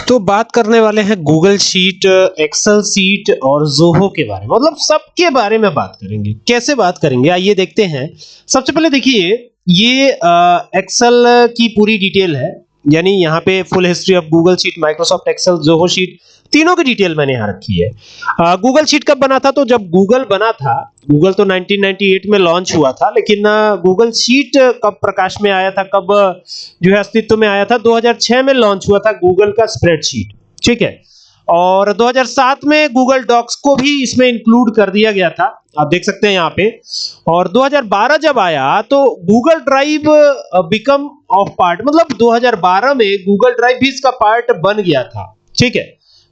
तो बात करने वाले हैं गूगल शीट, एक्सेल शीट और ज़ोहो के बारे में, मतलब सबके बारे में बात करेंगे। कैसे बात करेंगे आइए देखते हैं। सबसे पहले देखिए ये एक्सेल की पूरी डिटेल है, यानी यहाँ पे full history of Google sheet, Microsoft Excel, Zoho sheet, तीनों की डिटेल मैंने यहाँ रखी है। गूगल शीट कब बना था? तो जब गूगल बना था, गूगल तो 1998 में लॉन्च हुआ था, लेकिन गूगल शीट कब प्रकाश में आया था, कब जो है अस्तित्व में आया था? 2006 में लॉन्च हुआ था गूगल का स्प्रेडशीट, ठीक है। और 2007 में गूगल डॉक्स को भी इसमें इंक्लूड कर दिया गया था, आप देख सकते हैं यहाँ पे। और 2012 जब आया तो Google drive become of part, मतलब 2012 में गूगल ड्राइव भी इसका पार्ट बन गया था, ठीक है।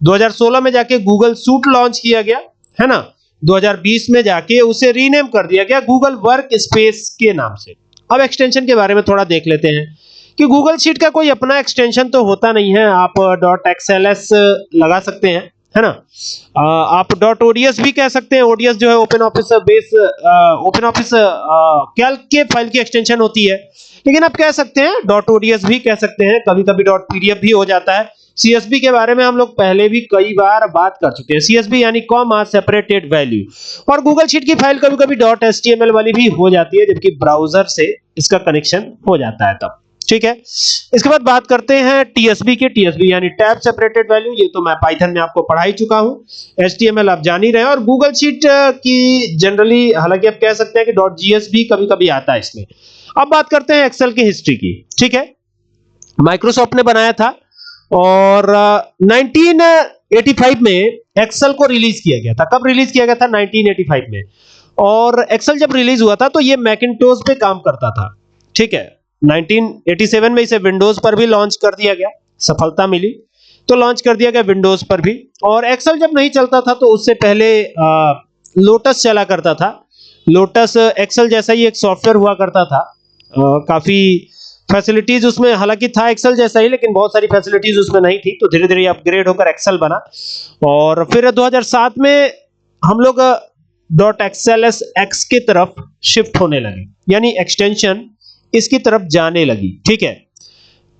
2016 में जाके गूगल सूट लॉन्च किया गया, है ना। 2020 में जाके उसे रीनेम कर दिया गया गूगल वर्क स्पेस के नाम से। अब एक्सटेंशन के बारे में थोड़ा देख लेते हैं कि गूगल शीट का कोई अपना एक्सटेंशन तो होता नहीं है। आप .xls लगा सकते हैं, है ना। आप .ods भी कह सकते हैं। ods जो है open office base, open office Calc के फाइल की एक्सटेंशन होती है, लेकिन आप कह सकते हैं .ods भी कह सकते हैं, कभी कभी .pdf भी हो जाता है। CSV के बारे में हम लोग पहले भी कई बार बात कर चुके हैं। CSV यानी कॉमा सेपरेटेड वैल्यू। और गूगल शीट की फाइल कभी कभी .html वाली भी हो जाती है, जबकि ब्राउजर से इसका कनेक्शन हो जाता है तब, ठीक है। इसके बाद बात करते हैं TSV के। TSV यानी टैब सेपरेटेड वैल्यू, ये तो मैं पाइथन में आपको पढ़ा ही चुका हूं। HTML आप जान ही रहे हैं। और गूगल शीट की जनरली, हालांकि आप कह सकते हैं कि .gs भी कभी कभी आता है इसमें। अब बात करते हैं एक्सेल की हिस्ट्री की, ठीक है। माइक्रोसॉफ्ट ने बनाया था और 1985 में एक्सेल को रिलीज किया गया था। कब रिलीज किया गया था? 1985 में। और एक्सेल जब रिलीज हुआ था तो ये मैकिंटोश पे काम करता था, ठीक है। 1987 में इसे विंडोज पर भी लॉन्च कर दिया गया, सफलता मिली तो लॉन्च कर दिया गया विंडोज पर भी। और एक्सेल जब नहीं चलता था तो उससे पहले लोटस चला करता था। लोटस एक्सेल जैसा ही एक सॉफ्टवेयर हुआ करता था। काफी फैसिलिटीज उसमें हालांकि था एक्सेल जैसा ही, लेकिन बहुत सारी फैसिलिटीज उसमें नहीं थी, तो धीरे धीरे अपग्रेड होकर एक्सेल बना। और फिर 2007 में हम लोग .xls के तरफ शिफ्ट होने लगे, यानी एक्सटेंशन इसकी तरफ जाने लगी, ठीक है।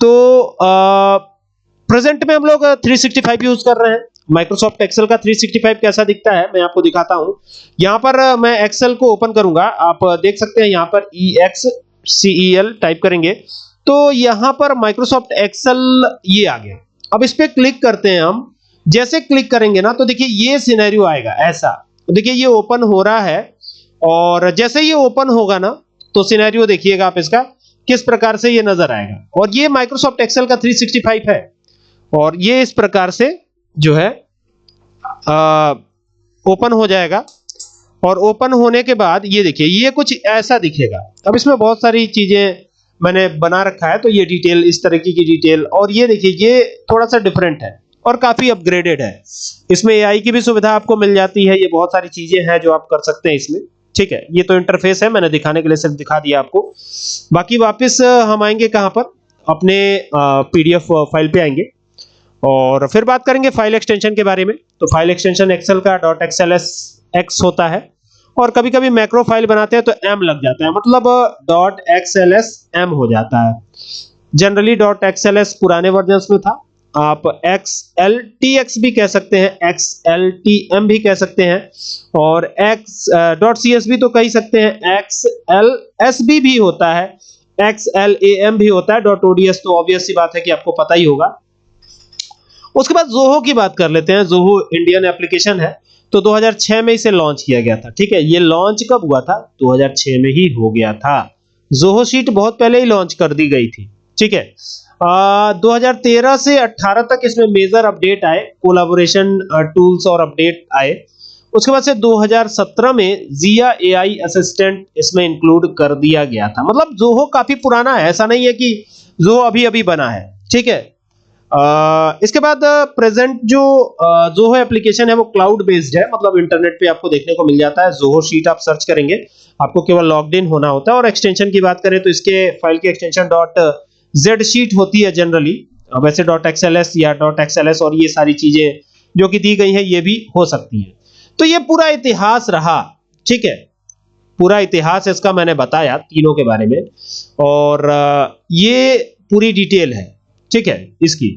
तो प्रेजेंट में हम लोग 365 यूज कर रहे हैं। माइक्रोसॉफ्ट एक्सेल का 365 कैसा दिखता है मैं आपको दिखाता हूं। यहां पर मैं एक्सेल को ओपन करूंगा, आप देख सकते हैं यहां पर EXCEL टाइप करेंगे तो यहां पर माइक्रोसॉफ्ट एक्सेल ये आ गया। अब इस पे क्लिक करते हैं हम। जैसे क्लिक करेंगे ना तो देखिए ये सिनेरियो आएगा ऐसा। देखिए ये ओपन हो रहा है और जैसे ये ओपन होगा ना तो सिनेरियो देखिएगा आप इसका किस प्रकार से ये नजर आएगा। और ये माइक्रोसॉफ्ट एक्सेल का 365 है और ये इस प्रकार से जो है ओपन हो जाएगा। और ओपन होने के बाद ये देखिए ये कुछ ऐसा दिखेगा। अब इसमें बहुत सारी चीजें मैंने बना रखा है, तो ये डिटेल, इस तरीके की डिटेल, और ये देखिए ये थोड़ा सा डिफरेंट है और काफी अपग्रेडेड है। इसमें AI की भी सुविधा आपको मिल जाती है। ये बहुत सारी चीजें हैं जो आप कर सकते हैं इसमें, ठीक है। ये तो इंटरफेस है, मैंने दिखाने के लिए सिर्फ दिखा दिया आपको। बाकी वापस हम आएंगे कहां पर? अपने PDF फाइल पे आएंगे और फिर बात करेंगे फाइल एक्सटेंशन के बारे में। तो फाइल एक्सटेंशन एक्सेल का .xlsx होता है और कभी कभी मैक्रो फाइल बनाते हैं तो M लग जाता है, मतलब .xlsm हो जाता है। जनरली .xls पुराने वर्जन्स में था। आप XLTX भी कह सकते हैं, XLTM भी कह सकते हैं और .csv तो कह सकते हैं, XLSB भी होता है, XLAM भी होता है। .ods तो ऑब्वियस सी बात है कि आपको पता ही होगा। उसके बाद जोहो की बात कर लेते हैं। जोहो इंडियन एप्लीकेशन है, तो 2006 में इसे लॉन्च किया गया था, ठीक है। ये लॉन्च कब हुआ था? 2006 में ही हो गया था। जोहो शीट बहुत पहले ही लॉन्च कर दी गई थी, ठीक है। 2013 से 18 तक इसमें मेजर अपडेट आए, कोलैबोरेशन टूल्स और अपडेट आए। उसके बाद से 2017 में जिया AI असिस्टेंट इसमें इंक्लूड कर दिया गया था। मतलब जोहो काफी पुराना है, ऐसा नहीं है कि जोहो अभी अभी बना है, ठीक है। इसके बाद प्रेजेंट जो जोहो एप्लीकेशन है वो क्लाउड बेस्ड है, मतलब इंटरनेट पे आपको देखने को मिल जाता है। जोहो शीट आप सर्च करेंगे, आपको केवल लॉग्ड इन होना होता है। और एक्सटेंशन की बात करें तो इसके फाइल की एक्सटेंशन .z शीट होती है जनरली, वैसे .xls या .xls और ये सारी चीजें जो कि दी गई है ये भी हो सकती है। तो ये पूरा इतिहास रहा, ठीक है। पूरा इतिहास इसका मैंने बताया तीनों के बारे में और ये पूरी डिटेल है, ठीक है इसकी।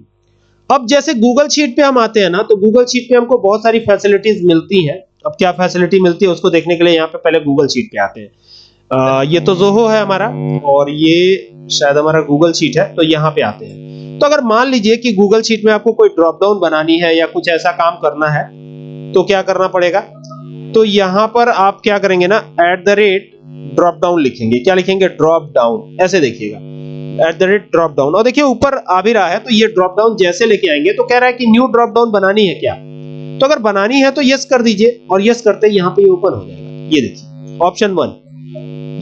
अब जैसे गूगल शीट पे हम आते हैं ना, तो गूगल शीट पे हमको बहुत सारी फैसिलिटीज मिलती हैं। अब क्या फैसिलिटी मिलती है उसको देखने के लिए यहाँ पे पहले गूगल शीट पे आते हैं। ये तो जोहो है हमारा, और ये शायद हमारा गूगल शीट है, तो यहाँ पे आते हैं। तो अगर मान लीजिए कि गूगल शीट में आपको कोई ड्रॉप डाउन बनानी है या कुछ ऐसा काम करना है, तो क्या करना पड़ेगा? तो यहाँ पर आप क्या करेंगे ना, @ड्रॉप डाउन लिखेंगे। क्या लिखेंगे? ड्रॉप डाउन, ऐसे देखिएगा, @ड्रॉप डाउन। और देखिए ऊपर आ भी रहा है, तो ये ड्रॉप डाउन जैसे लेके आएंगे तो कह रहा है कि न्यू ड्रॉप डाउन बनानी है क्या? तो अगर बनानी है तो यस कर दीजिए, और यस करते ही यहाँ पे ओपन हो जाएगा। ये देखिए ऑप्शन 1।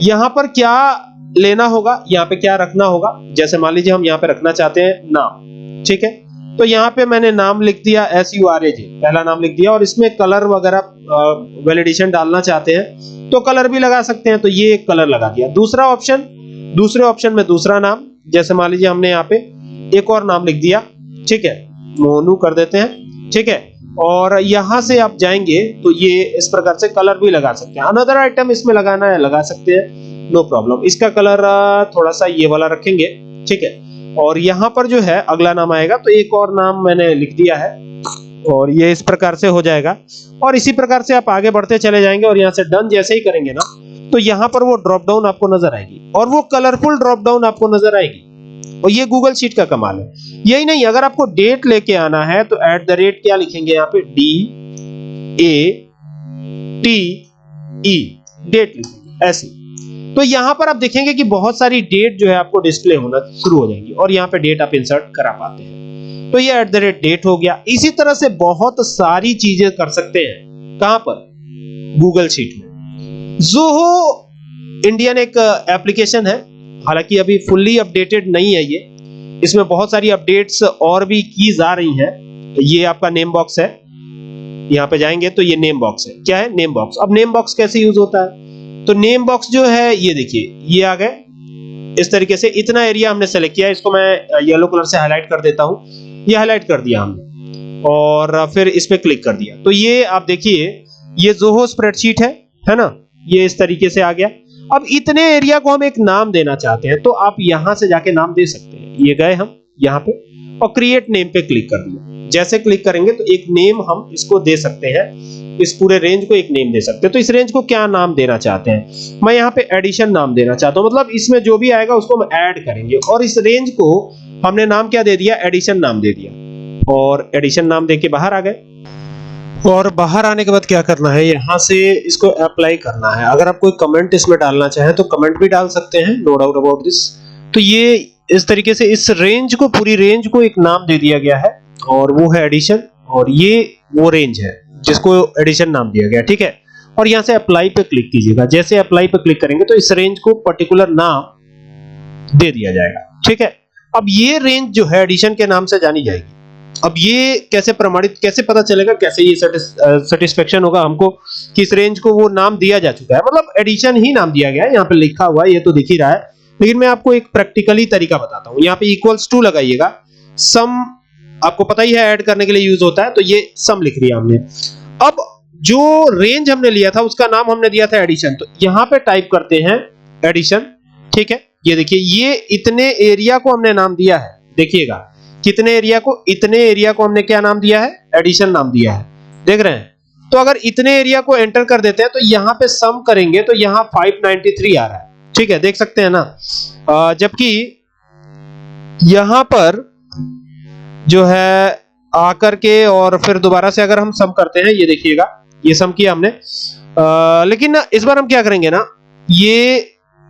यहाँ पर क्या लेना होगा, यहाँ पे क्या रखना होगा? जैसे मान लीजिए हम यहाँ पे रखना चाहते हैं नाम, ठीक है, तो यहाँ पे मैंने नाम लिख दिया SURAJ, पहला नाम लिख दिया, और इसमें कलर वगैरह वैलिडेशन डालना चाहते हैं तो कलर भी लगा सकते हैं, तो ये एक कलर लगा दिया। दूसरा ऑप्शन, दूसरे ऑप्शन में दूसरा नाम, जैसे मान लीजिए हमने यहाँ पे एक और नाम लिख दिया, ठीक है, मोनू कर देते हैं, ठीक है, और यहां से आप जाएंगे तो ये इस प्रकार से कलर भी लगा सकते हैं। अनदर आइटम इसमें लगाना है, लगा सकते हैं, नो प्रॉब्लम। इसका कलर थोड़ा सा ये वाला रखेंगे, ठीक है, और यहाँ पर जो है अगला नाम आएगा, तो एक और नाम मैंने लिख दिया है, और ये इस प्रकार से हो जाएगा। और इसी प्रकार से आप आगे बढ़ते चले जाएंगे, और यहाँ से डन जैसे ही करेंगे ना, तो यहाँ पर वो ड्रॉप डाउन आपको नजर आएगी, और वो कलरफुल ड्रॉप डाउन आपको नजर आएगी। और ये गूगल शीट का कमाल है। यही नहीं, अगर आपको डेट लेके आना है तो क्या लिखेंगे यहाँ पे, DATE, डेट लिखेंगे ऐसे। तो यहाँ पर आप देखेंगे कि बहुत सारी डेट जो है आपको डिस्प्ले होना शुरू हो जाएंगी, और यहाँ पे डेट आप इंसर्ट करा पाते हैं। तो ये @डेट हो गया। इसी तरह से बहुत सारी चीजें कर सकते हैं। कहां पर? गूगल शीट में। जोहो इंडियन एक एप्लीकेशन है, हालांकि अभी फुल्ली अपडेटेड नहीं है ये, इसमें बहुत सारी अपडेट्स और भी की जा रही हैं। ये आपका नेम बॉक्स है, यहाँ पे जाएंगे तो ये नेम बॉक्स है। क्या है? Name box. अब नेम बॉक्स कैसे यूज होता है? तो नेम बॉक्स जो है, ये देखिए, ये आ गए इस तरीके से। इतना एरिया हमने सेलेक्ट किया, इसको मैं येलो कलर से हाईलाइट कर देता हूं। ये हाईलाइट कर दिया हमने, और फिर इस पे क्लिक कर दिया, तो ये आप देखिए, ये जोहो स्प्रेडशीट है ना, ये इस तरीके से आ गया। अब इतने एरिया को हम एक नाम देना चाहते हैं, तो आप यहां से जाके नाम दे सकते हैं। ये गए हम यहाँ पे, और क्रिएट नेम पे क्लिक कर दिया। जैसे क्लिक करेंगे तो एक नेम हम इसको दे सकते हैं, इस पूरे रेंज को एक नेम दे सकते हैं। तो इस रेंज को क्या नाम देना चाहते हैं? मैं यहाँ पे एडिशन नाम देना चाहता हूँ, मतलब इसमें जो भी आएगा उसको हम ऐड करेंगे, और इस रेंज को हमने नाम क्या दे दिया? एडिशन नाम दे दिया, और एडिशन नाम देके बाहर आ गए। और बाहर आने के बाद क्या करना है, यहां से इसको अप्लाई करना है। अगर आप कोई कमेंट इसमें डालना चाहें तो कमेंट भी डाल सकते हैं, नो डाउट अबाउट दिस। तो ये इस तरीके से इस रेंज को, पूरी रेंज को एक नाम दे दिया गया है, और वो है एडिशन, और ये वो रेंज है जिसको एडिशन नाम दिया गया, ठीक है। और यहां से अप्लाई पे क्लिक कीजिएगा। जैसे अप्लाई पे क्लिक करेंगे तो इस रेंज को पर्टिकुलर नाम दे दिया जाएगा, ठीक है। अब ये रेंज जो है एडिशन के नाम से जानी जाएगी। अब ये कैसे प्रमाणित, कैसे पता चलेगा, कैसे ये सेटिस्फेक्शन होगा हमको कि इस रेंज को वो नाम दिया जा चुका है, मतलब एडिशन ही नाम दिया गया है। यहाँ पे लिखा हुआ है, ये तो दिख ही रहा है, लेकिन मैं आपको एक प्रैक्टिकली तरीका बताता हूँ। यहाँ पे इक्वल्स टू लगाइएगा, सम आपको पता ही है ऐड करने के लिए यूज होता है, तो ये सम लिख दिया हमने। अब जो रेंज हमने लिया था उसका नाम हमने दिया था एडिशन, तो यहाँ पे टाइप करते हैं एडिशन, ठीक है। ये देखिए, ये इतने एरिया को हमने नाम दिया है, देखिएगा कितने एरिया को, इतने एरिया को हमने क्या नाम दिया है? एडिशन नाम दिया है, देख रहे हैं। तो अगर इतने एरिया को एंटर कर देते हैं तो यहाँ पे सम करेंगे तो यहाँ 593 आ रहा है, ठीक है, देख सकते हैं ना। जबकि यहां पर जो है आकर के और फिर दोबारा से अगर हम सम करते हैं, ये देखिएगा, ये सम किया हमने, लेकिन ना इस बार हम क्या करेंगे ना, ये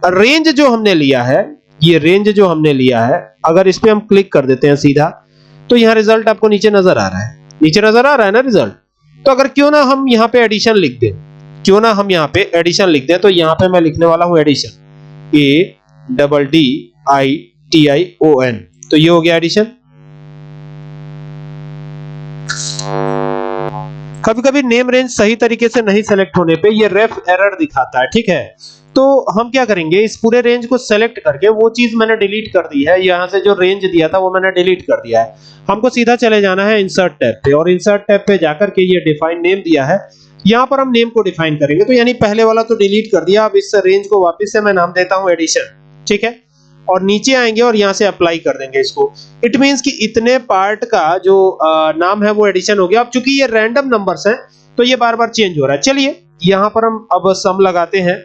रेंज जो हमने लिया है, ये रेंज जो हमने लिया है, अगर इस पे हम क्लिक कर देते हैं सीधा, तो यहाँ रिजल्ट आपको नीचे नजर आ रहा है, नीचे नजर आ रहा है ना रिजल्ट। तो अगर क्यों ना हम यहाँ पे एडिशन लिख दें, क्यों ना हम यहाँ पे एडिशन लिख दें, तो यहाँ पे मैं लिखने वाला हूं एडिशन, ADDITION, तो ये हो गया एडिशन। कभी कभी नेम रेंज सही तरीके से नहीं सेलेक्ट होने पे ये रेफ एरर दिखाता है, ठीक है। तो हम क्या करेंगे, इस पूरे रेंज को सेलेक्ट करके, वो चीज मैंने डिलीट कर दी है, यहां से जो रेंज दिया था वो मैंने डिलीट कर दिया है। हमको सीधा चले जाना है इंसर्ट टैब पे, और इंसर्ट टैब पे जाकर के ये डिफाइन नेम दिया है, यहां पर हम नेम को डिफाइन करेंगे। तो यानी पहले वाला तो डिलीट कर दिया, अब इस रेंज को वापस से मैं नाम देता हूं एडिशन, ठीक है। और नीचे आएंगे और यहाँ से अप्लाई कर देंगे इसको। इट मींस कि इतने पार्ट का जो नाम है वो एडिशन हो गया। अब चूंकि ये रैंडम नंबर्स हैं तो ये बार बार चेंज हो रहा है। चलिए यहाँ पर हम अब सम लगाते हैं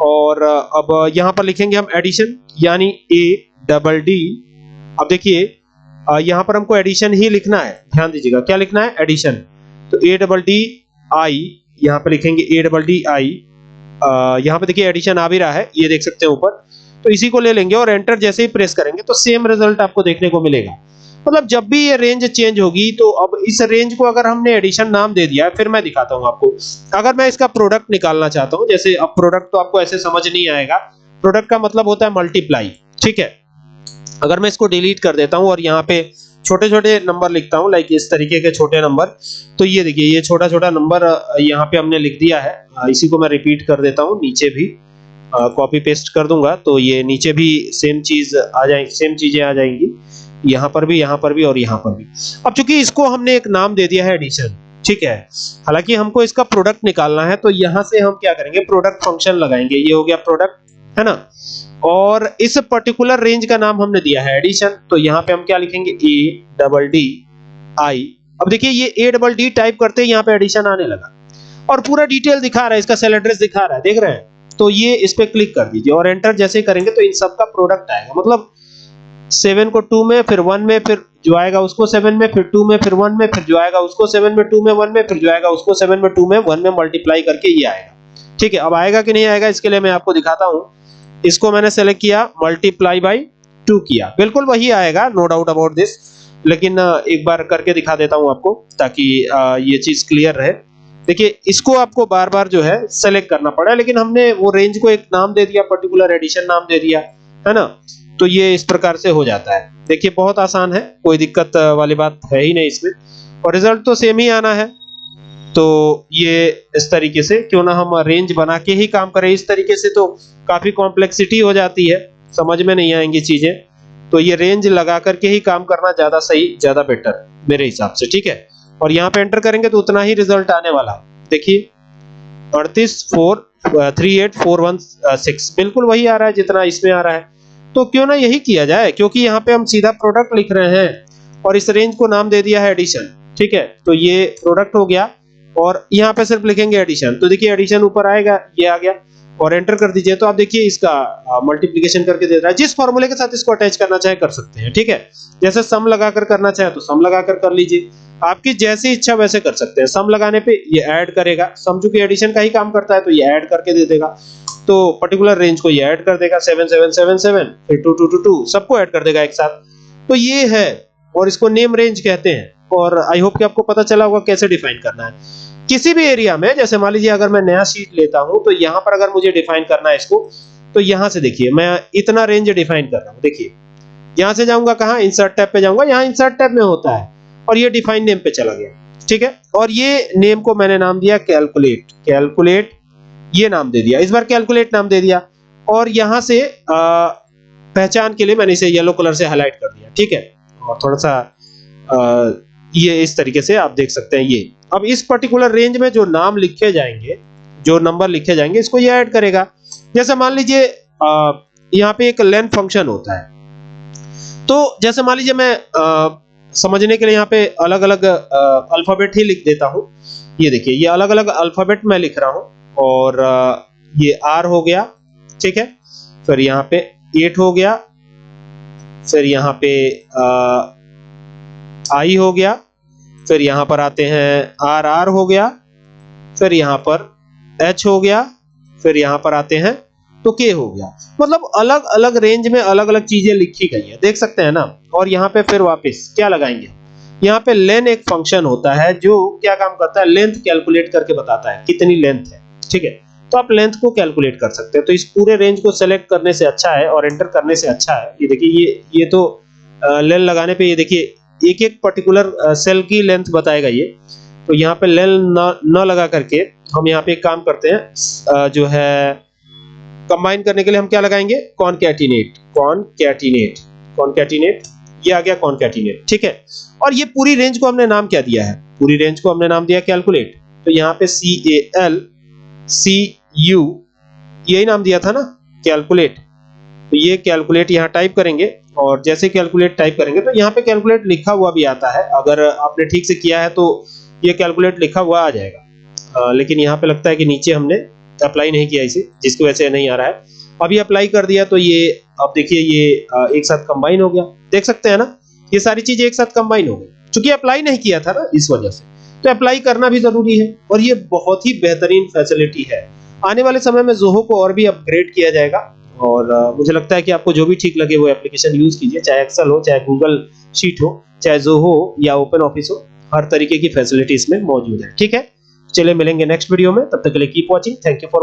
और अब यहाँ पर लिखेंगे हम एडिशन यानी A+D। अब देखिए यहाँ पर हमको एडिशन ही लिखना है, ध्यान दीजिएगा क्या लिखना है, एडिशन। तो A+D+I यहाँ पे लिखेंगे A+D+I। यहाँ पे देखिए एडिशन आ भी रहा है, ये देख सकते हैं ऊपर। तो इसी को ले लेंगे और एंटर जैसे ही प्रेस करेंगे तो सेम रिजल्ट आपको देखने को मिलेगा। मतलब जब भी ये रेंज चेंज होगी तो अब इस रेंज को अगर हमने एडिशन नाम दे दिया है, फिर मैं दिखाता हूं आपको। अगर मैं इसका प्रोडक्ट निकालना चाहता हूं, जैसे अब प्रोडक्ट तो आपको ऐसे समझ नहीं आएगा, प्रोडक्ट का मतलब होता है मल्टीप्लाई, ठीक है। अगर मैं इसको डिलीट कर देता हूं और यहाँ पे छोटे छोटे नंबर लिखता हूं, लाइक इस तरीके के छोटे नंबर, तो ये देखिए ये छोटा छोटा नंबर यहाँ पे हमने लिख दिया है। इसी को मैं रिपीट कर देता हूँ, नीचे भी कॉपी पेस्ट कर दूंगा तो ये नीचे भी सेम चीज आ जाएगी, सेम चीजें आ जाएंगी, यहाँ पर भी और यहाँ पर भी। अब चूंकि इसको हमने एक नाम दे दिया है एडिशन, ठीक है, हालांकि हमको इसका प्रोडक्ट निकालना है तो यहाँ से हम क्या करेंगे, प्रोडक्ट फंक्शन लगाएंगे। ये हो गया प्रोडक्ट, है ना, और इस पर्टिकुलर रेंज का नाम हमने दिया है एडिशन। तो यहाँ पे हम क्या लिखेंगे, A+D+I। अब देखिए ये A+D टाइप करते ही यहाँ पे एडिशन आने लगा और पूरा डिटेल दिखा रहा है, इसका सेल एड्रेस दिखा रहा है, देख रहे हैं। तो ये इस पे क्लिक कर दीजिए और एंटर जैसे ही करेंगे तो इन सब का प्रोडक्ट आएगा। मतलब 7 को 2 में, फिर 1 में, फिर जो आएगा उसको 7 में, फिर 2 में, फिर 1 में, फिर जो आएगा उसको 7 में, 2 में, 1 में, फिर जो आएगा उसको 7 में, 2 में, 1 में मल्टीप्लाई करके ये आएगा। ठीक है, अब आएगा कि नहीं आएगा इसके लिए मैं आपको दिखाता हूँ। इसको मैंने सेलेक्ट किया, मल्टीप्लाई बाई 2 किया, बिल्कुल वही आएगा, नो डाउट अबाउट दिस। लेकिन एक बार करके दिखा देता हूँ आपको ताकि ये चीज क्लियर रहे। देखिए इसको आपको बार बार जो है सेलेक्ट करना पड़ा, लेकिन हमने वो रेंज को एक नाम दे दिया, पर्टिकुलर एडिशन नाम दे दिया, है ना। तो ये इस प्रकार से हो जाता है। देखिए बहुत आसान है, कोई दिक्कत वाली बात है ही नहीं इसमें, और रिजल्ट तो सेम ही आना है। तो ये इस तरीके से, क्यों ना हम रेंज बना के ही काम करें, इस तरीके से तो काफी कॉम्प्लेक्सिटी हो जाती है, समझ में नहीं आएंगी चीजें। तो ये रेंज लगा करके ही काम करना ज्यादा सही, ज्यादा बेटर मेरे हिसाब से, ठीक है। और यहाँ पे एंटर करेंगे तो उतना ही रिजल्ट आने वाला है। देखिए 3848416 बिल्कुल वही आ रहा है जितना इसमें आ रहा है। तो क्यों ना यही किया जाए, क्योंकि यहाँ पे हम सीधा प्रोडक्ट लिख रहे हैं और इस रेंज को नाम दे दिया है एडिशन, ठीक है। तो ये प्रोडक्ट हो गया और यहाँ पे सिर्फ लिखेंगे एडिशन। तो देखिए एडिशन ऊपर आएगा, ये आ गया, और एंटर कर दीजिए तो आप देखिए इसका मल्टीप्लिकेशन करके दे रहा है। जिस फॉर्मूले के साथ इसको अटैच करना चाहे कर सकते हैं, ठीक है। जैसे सम लगाकर करना चाहे तो सम लगाकर कर लीजिए, आपकी जैसी इच्छा वैसे कर सकते हैं। सम लगाने पे ये ऐड करेगा, सम चूंकि एडिशन का ही काम करता है तो ये ऐड करके दे देगा। तो पर्टिकुलर रेंज को ये ऐड कर देगा, 7777 फिर 2222 सबको ऐड कर देगा एक साथ। तो ये है, और इसको नेम रेंज कहते हैं। और आई होप कि आपको पता चला होगा कैसे डिफाइन करना है किसी भी एरिया में। जैसे मान लीजिए अगर मैं नया शीट लेता हूं तो यहां पर अगर मुझे डिफाइन करना है इसको, तो यहां से देखिए मैं इतना रेंज डिफाइन कर रहा हूं। देखिए यहां से जाऊंगा कहां, इंसर्ट टैब पे जाऊंगा, यहां इंसर्ट टैब में होता है और ये डिफाइन नेम पे चला गया, ठीक है। और ये नेम को मैंने नाम दिया कैलकुलेट, कैलकुलेट ये नाम दे दिया, इस बार कैलकुलेट नाम दे दिया। और यहां से पहचान के लिए मैंने इसे येलो कलर से हाईलाइट कर दिया, ठीक है। और थोड़ा सा ये इस तरीके से आप देख सकते हैं। ये अब इस पर्टिकुलर रेंज में जो नाम लिखे जाएंगे, जो नंबर लिखे जाएंगे, इसको ये ऐड करेगा। जैसे मान लीजिए यहाँ पे एक लेंथ फंक्शन होता है, तो जैसे मान लीजिए मैं समझने के लिए यहाँ पे अलग अलग अल्फाबेट ही लिख देता हूँ। ये देखिए ये अलग अलग अल्फाबेट मैं लिख रहा हूँ, और ये R हो गया, ठीक है। फिर यहाँ पे 8 हो गया, फिर यहाँ पे I हो गया, फिर यहाँ पर आते हैं RR हो गया, फिर यहाँ पर H हो गया, फिर यहाँ पर आते हैं तो K हो गया। मतलब अलग अलग रेंज में अलग अलग चीजें लिखी गई है, देख सकते हैं ना। और यहाँ पे फिर वापस क्या लगाएंगे, यहाँ पे लेन एक फंक्शन होता है जो क्या काम करता है, लेंथ कैलकुलेट करके बताता है कितनी लेंथ है, ठीक है। तो आप लेंथ को कैलकुलेट कर सकते हैं। तो इस पूरे रेंज को सेलेक्ट करने से अच्छा है और एंटर करने से अच्छा है। ये देखिए ये तो लेन लगाने पे ये देखिए एक एक पर्टिकुलर सेल की लेंथ बताएगा ये। तो यहाँ पे लेन न लगा करके हम यहाँ पे एक काम करते हैं, जो है कंबाइन करने के लिए हम क्या लगाएंगे, कॉनकैटिनेट, कॉनकैटिनेट, कॉनकैटिनेट, ये आ गया कॉनकैटिनेट, ठीक है। और ये पूरी रेंज को हमने नाम क्या दिया है, पूरी रेंज को हमने नाम दिया कैलकुलेट। तो यहाँ पे CALCU यही नाम दिया था ना, कैलकुलेट। तो ये कैलकुलेट यहाँ टाइप करेंगे और जैसे कैलकुलेट टाइप करेंगे तो यहाँ पे कैलकुलेट लिखा हुआ भी आता है। अगर आपने ठीक से किया है तो ये कैलकुलेट लिखा हुआ आ जाएगा, लेकिन यहाँ पे लगता है कि नीचे हमने अप्लाई नहीं किया इसे, जिसकी वजह से नहीं आ रहा है। अभी अप्लाई कर दिया तो ये अब देखिए ये एक साथ कंबाइन हो गया, देख सकते हैं ना, ये सारी चीजें एक साथ कंबाइन हो गई। चूंकि अप्लाई नहीं किया था ना इस वजह से, तो अप्लाई करना भी जरूरी है और ये बहुत ही बेहतरीन फैसिलिटी है। आने वाले समय में जोहो को और भी अपग्रेड किया जाएगा और मुझे लगता है कि आपको जो भी ठीक लगे वो एप्लीकेशन यूज कीजिए, चाहे एक्सेल हो, चाहे गूगल शीट हो, चाहे जोहो हो या ओपन ऑफिस हो, हर तरीके की फैसिलिटी इसमें मौजूद है। ठीक है, चलिए मिलेंगे नेक्स्ट वीडियो में, तब तक के लिए keep watching, thank you for watching.